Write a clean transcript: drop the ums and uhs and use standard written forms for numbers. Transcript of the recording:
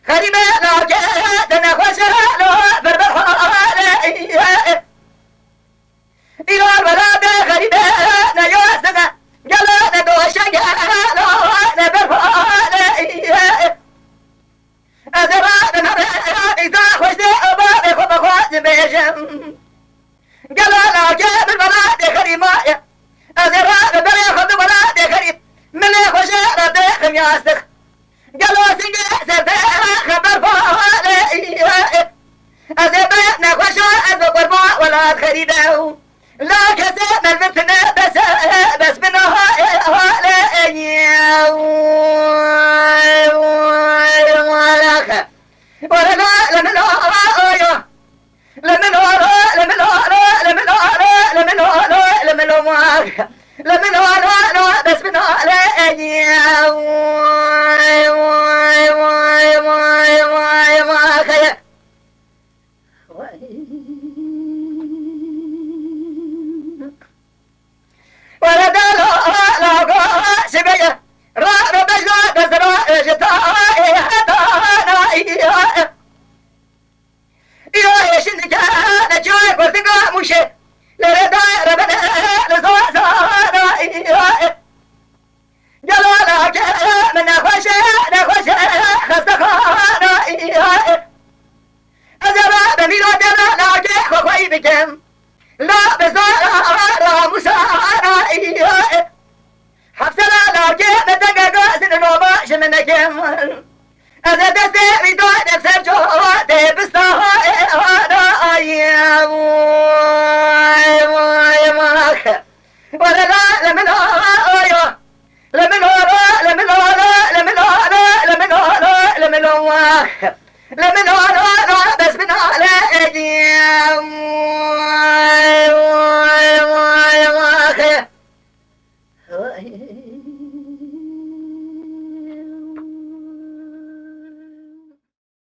خريبة لاجت نخوش لو بربحالة إلى البلاد خريبة نيوسنا جلا ندوش جلا نبرحالة أزرع نبرح إذا خوش أبا بخو بخوات بيجم جلا لاجت البلاد خريبة أزرع نبرح خد بلاد خريب من خوش ردخ مياستخ جلا سنجة سبتها خبر فالة أزبط نخوشا أزبط ولا خريبه لا كذب من فتنة بس منها هالة ولا لا لمن هلا لمن هلا لمن هلا لمن هلا لمن هلا لمن هلا لمن هلا بس من هلا ولا دلو لا قا سبيا را ربنا بزرا جتا هدانا يا شنكا نجاي برتقا مشي لردا ربنا لزوزانا جلالا من نخوش خستخانا أزرا بميلو دلا لا جيخ وخوي بكم لا بزارا مسارا حفصلا لا جيخ بدقا قاسن نوباش منكم أذا دستي بيدوك سرجو تبستها ولا لا لمن هلا لمن هلا لمن هلا لمن هلا لمن هلا لمن هلا لمن هلا بس من هلا